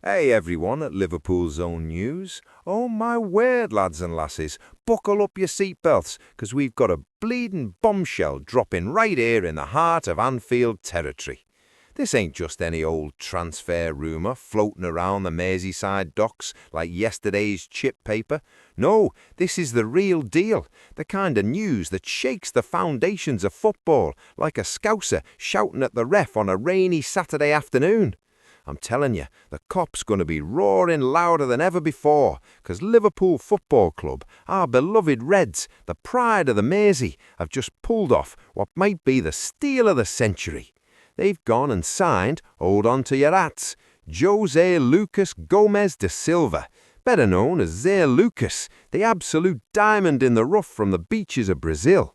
Hey everyone at Liverpool's Own News. Oh my word, lads and lasses, buckle up your seatbelts, because we've got a bleeding bombshell dropping right here in the heart of Anfield territory. This ain't just any old transfer rumour floating around the Merseyside docks like yesterday's chip paper. No, this is the real deal, the kind of news that shakes the foundations of football like a scouser shouting at the ref on a rainy Saturday afternoon. I'm telling you, the cop's going to be roaring louder than ever before, because Liverpool Football Club, our beloved Reds, the pride of the Mersey, have just pulled off what might be the steal of the century. They've gone and signed, hold on to your hats, Jose Lucas Gomez da Silva, better known as Zé Lucas, the absolute diamond in the rough from the beaches of Brazil.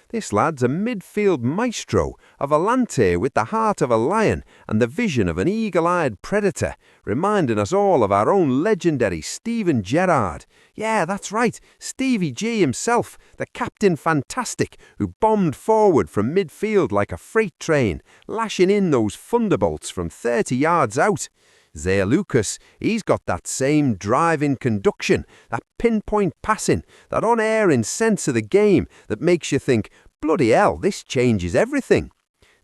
This lad's a midfield maestro, a volante with the heart of a lion and the vision of an eagle-eyed predator, reminding us all of our own legendary Steven Gerrard. Yeah, that's right, Stevie G himself, the captain fantastic who bombed forward from midfield like a freight train, lashing in those thunderbolts from 30 yards out. Zé Lucas, he's got that same driving conduction, that pinpoint passing, that unerring sense of the game that makes you think, bloody hell, this changes everything.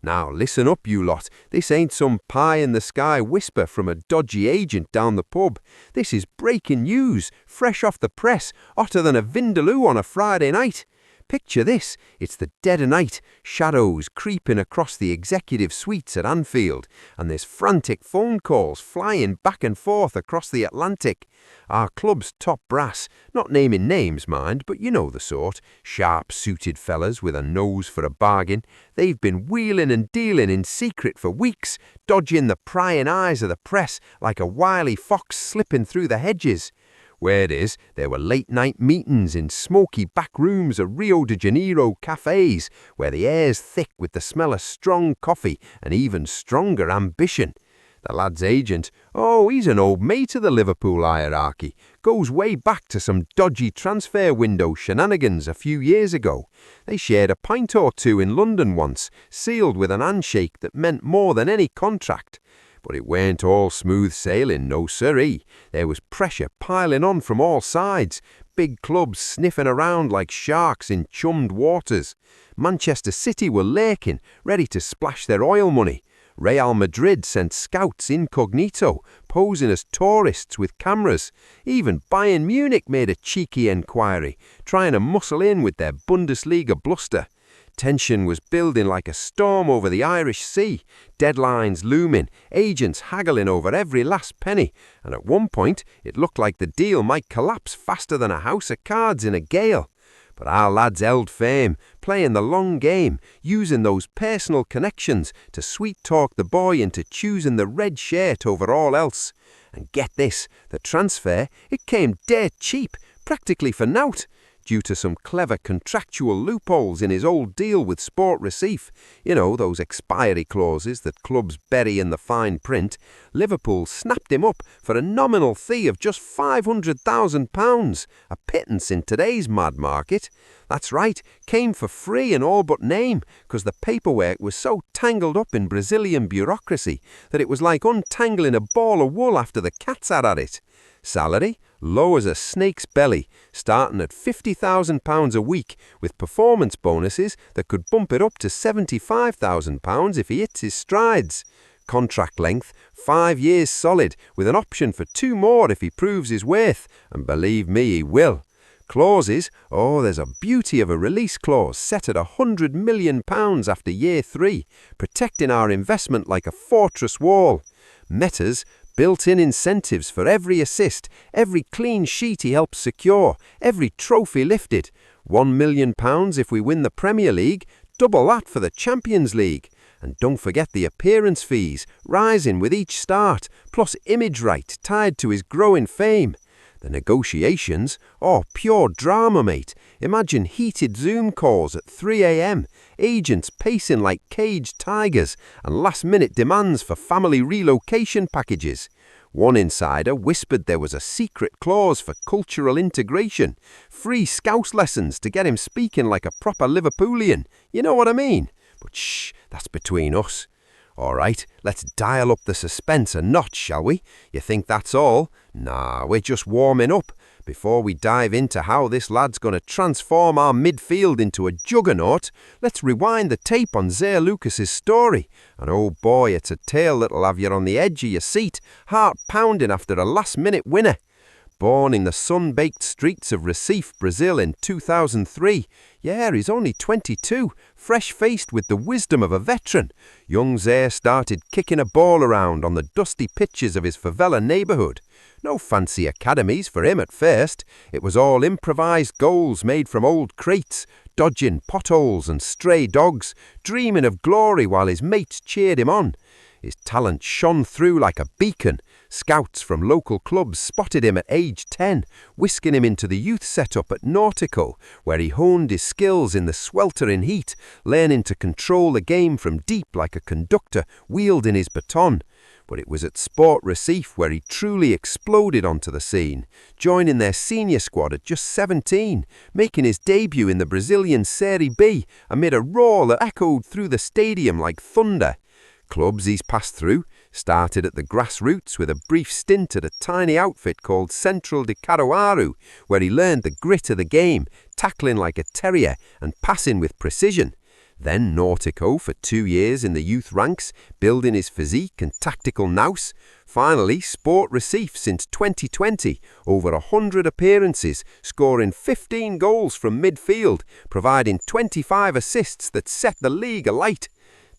Now listen up, you lot, this ain't some pie-in-the-sky whisper from a dodgy agent down the pub. This is breaking news, fresh off the press, hotter than a vindaloo on a Friday night. Picture this, it's the dead of night, shadows creeping across the executive suites at Anfield, and there's frantic phone calls flying back and forth across the Atlantic. Our club's top brass, not naming names mind, but you know the sort, sharp-suited fellas with a nose for a bargain, they've been wheeling and dealing in secret for weeks, dodging the prying eyes of the press like a wily fox slipping through the hedges. Word is, there were late-night meetings in smoky back rooms of Rio de Janeiro cafes, where the air's thick with the smell of strong coffee and even stronger ambition. The lad's agent, oh, he's an old mate of the Liverpool hierarchy, goes way back to some dodgy transfer window shenanigans a few years ago. They shared a pint or two in London once, sealed with an handshake that meant more than any contract. But it weren't all smooth sailing, no siree. There was pressure piling on from all sides, big clubs sniffing around like sharks in chummed waters. Manchester City were lurking, ready to splash their oil money. Real Madrid sent scouts incognito, posing as tourists with cameras. Even Bayern Munich made a cheeky enquiry, trying to muscle in with their Bundesliga bluster. Tension was building like a storm over the Irish Sea, deadlines looming, agents haggling over every last penny, and at one point it looked like the deal might collapse faster than a house of cards in a gale. But our lads held firm, playing the long game, using those personal connections to sweet-talk the boy into choosing the red shirt over all else. And get this, the transfer, it came dirt cheap, practically for nout. Due to some clever contractual loopholes in his old deal with Sport Recife, you know, those expiry clauses that clubs bury in the fine print, Liverpool snapped him up for a nominal fee of just £500,000, a pittance in today's mad market. That's right, came for free in all but name, because the paperwork was so tangled up in Brazilian bureaucracy that it was like untangling a ball of wool after the cats had at it. Salary? Low as a snake's belly, starting at £50,000 a week, with performance bonuses that could bump it up to £75,000 if he hits his strides. Contract length, 5 years solid, with an option for 2 more if he proves his worth, and believe me, he will. Clauses, oh, there's a beauty of a release clause set at £100 million after year 3, protecting our investment like a fortress wall. Metas, built-in incentives for every assist, every clean sheet he helps secure, every trophy lifted. £1 million if we win the Premier League, double that for the Champions League. And don't forget the appearance fees, rising with each start, plus image right tied to his growing fame. The negotiations, oh, pure drama, mate. Imagine heated Zoom calls at 3 a.m, agents pacing like caged tigers, and last-minute demands for family relocation packages. One insider whispered there was a secret clause for cultural integration, free Scouse lessons to get him speaking like a proper Liverpoolian. You know what I mean? But shh, that's between us. All right, let's dial up the suspense a notch, shall we? You think that's all? Nah, we're just warming up. Before we dive into how this lad's going to transform our midfield into a juggernaut, let's rewind the tape on Zaire Lucas's story. And oh boy, it's a tale that'll have you on the edge of your seat, heart pounding after a last-minute winner. Born in the sun-baked streets of Recife, Brazil in 2003. Yeah, he's only 22, fresh-faced with the wisdom of a veteran. Young Zaire started kicking a ball around on the dusty pitches of his favela neighbourhood. No fancy academies for him at first. It was all improvised goals made from old crates, dodging potholes and stray dogs, dreaming of glory while his mates cheered him on. His talent shone through like a beacon. Scouts from local clubs spotted him at age 10, whisking him into the youth setup at Náutico, where he honed his skills in the sweltering heat, learning to control the game from deep like a conductor wielding his baton. But it was at Sport Recife where he truly exploded onto the scene, joining their senior squad at just 17, making his debut in the Brazilian Série B amid a roar that echoed through the stadium like thunder. Clubs he's passed through started at the grassroots with a brief stint at a tiny outfit called Central de Caruaru, where he learned the grit of the game, tackling like a terrier and passing with precision. Then Náutico for 2 years in the youth ranks, building his physique and tactical nous. Finally, Sport Recife since 2020, over 100 appearances, scoring 15 goals from midfield, providing 25 assists that set the league alight.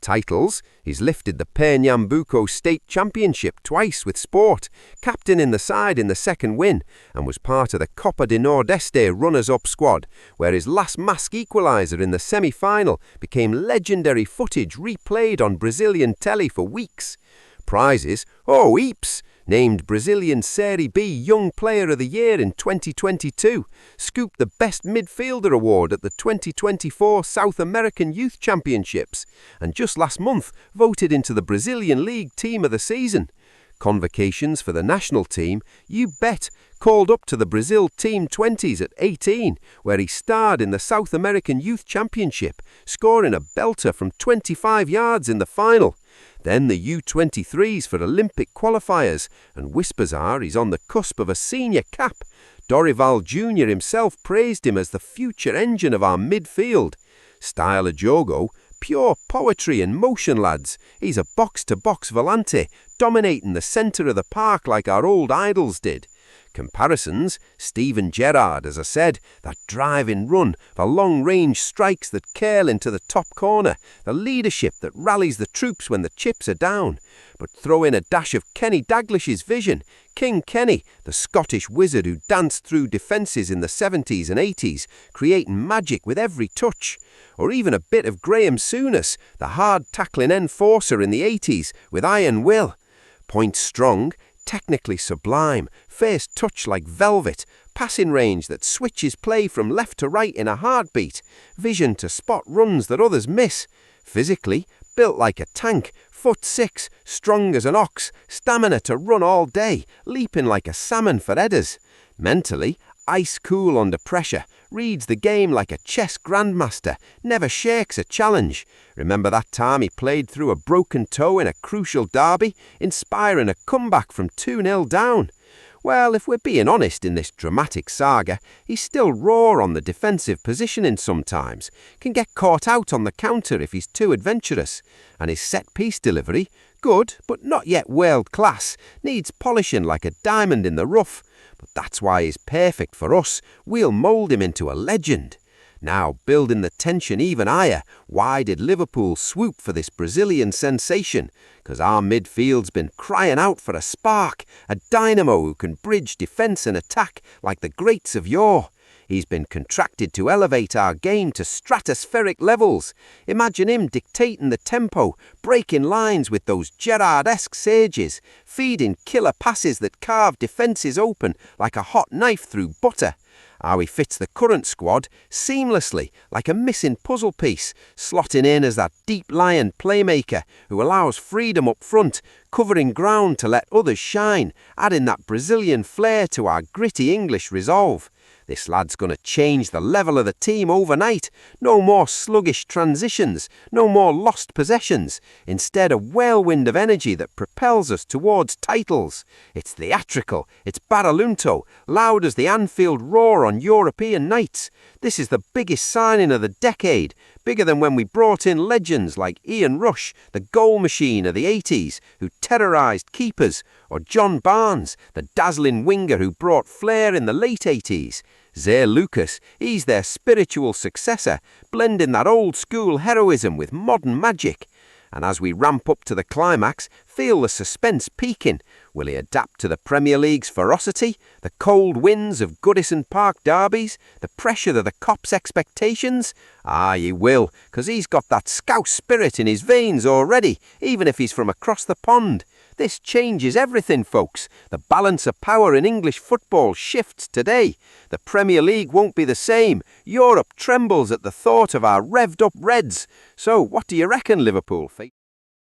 Titles: he's lifted the Pernambuco State Championship twice with Sport, captaining the side in the second win, and was part of the Copa de Nordeste runners-up squad, where his last mask equaliser in the semi-final became legendary footage replayed on Brazilian telly for weeks. Prizes: oh, heaps! Named Brazilian Série B Young Player of the Year in 2022, scooped the Best Midfielder Award at the 2024 South American Youth Championships, and just last month voted into the Brazilian League Team of the Season. Convocations for the national team, you bet, called up to the Brazil Team 20s at 18, where he starred in the South American Youth Championship, scoring a belter from 25 yards in the final. Then the U23s for Olympic qualifiers, and whispers are he's on the cusp of a senior cap. Dorival Jr. himself praised him as the future engine of our midfield. Style of Jogo, pure poetry in motion, lads. He's a box-to-box volante, dominating the centre of the park like our old idols did. Comparisons: Steven Gerrard, as I said, that driving run, the long-range strikes that curl into the top corner, the leadership that rallies the troops when the chips are down. But throw in a dash of Kenny Dalglish's vision. King Kenny, the Scottish wizard who danced through defences in the 70s and 80s, creating magic with every touch. Or even a bit of Graham Souness, the hard-tackling enforcer in the 80s, with iron will. Point strong, technically sublime, first touch like velvet, passing range that switches play from left to right in a heartbeat, vision to spot runs that others miss. Physically, built like a tank, foot 6, strong as an ox, stamina to run all day, leaping like a salmon for headers. Mentally, ice cool under pressure, reads the game like a chess grandmaster, never shakes a challenge. Remember that time he played through a broken toe in a crucial derby, inspiring a comeback from 2-0 down? Well, if we're being honest in this dramatic saga, he's still raw on the defensive positioning sometimes, can get caught out on the counter if he's too adventurous, and his set-piece delivery, good but not yet world-class, needs polishing like a diamond in the rough. But that's why he's perfect for us. We'll mould him into a legend. Now, building the tension even higher, why did Liverpool swoop for this Brazilian sensation? Because our midfield's been crying out for a spark, a dynamo who can bridge defence and attack like the greats of yore. He's been contracted to elevate our game to stratospheric levels. Imagine him dictating the tempo, breaking lines with those Gerrard-esque sages, feeding killer passes that carve defences open like a hot knife through butter. How he fits the current squad seamlessly, like a missing puzzle piece, slotting in as that deep-lying playmaker who allows freedom up front, covering ground to let others shine, adding that Brazilian flair to our gritty English resolve. This lad's going to change the level of the team overnight. No more sluggish transitions, no more lost possessions. Instead, a whirlwind of energy that propels us towards titles. It's theatrical, it's baralunto, loud as the Anfield roar on European nights. This is the biggest signing of the decade, bigger than when we brought in legends like Ian Rush, the goal machine of the 80s, who terrorised keepers, or John Barnes, the dazzling winger who brought flair in the late 80s. Zaire Lucas, he's their spiritual successor, blending that old-school heroism with modern magic. And as we ramp up to the climax, feel the suspense peaking. Will he adapt to the Premier League's ferocity, the cold winds of Goodison Park derbies, the pressure of the Cops' expectations? Ah, he will, 'cause he's got that Scouse spirit in his veins already, even if he's from across the pond. This changes everything, folks. The balance of power in English football shifts today. The Premier League won't be the same. Europe trembles at the thought of our revved-up Reds. So, what do you reckon, Liverpool?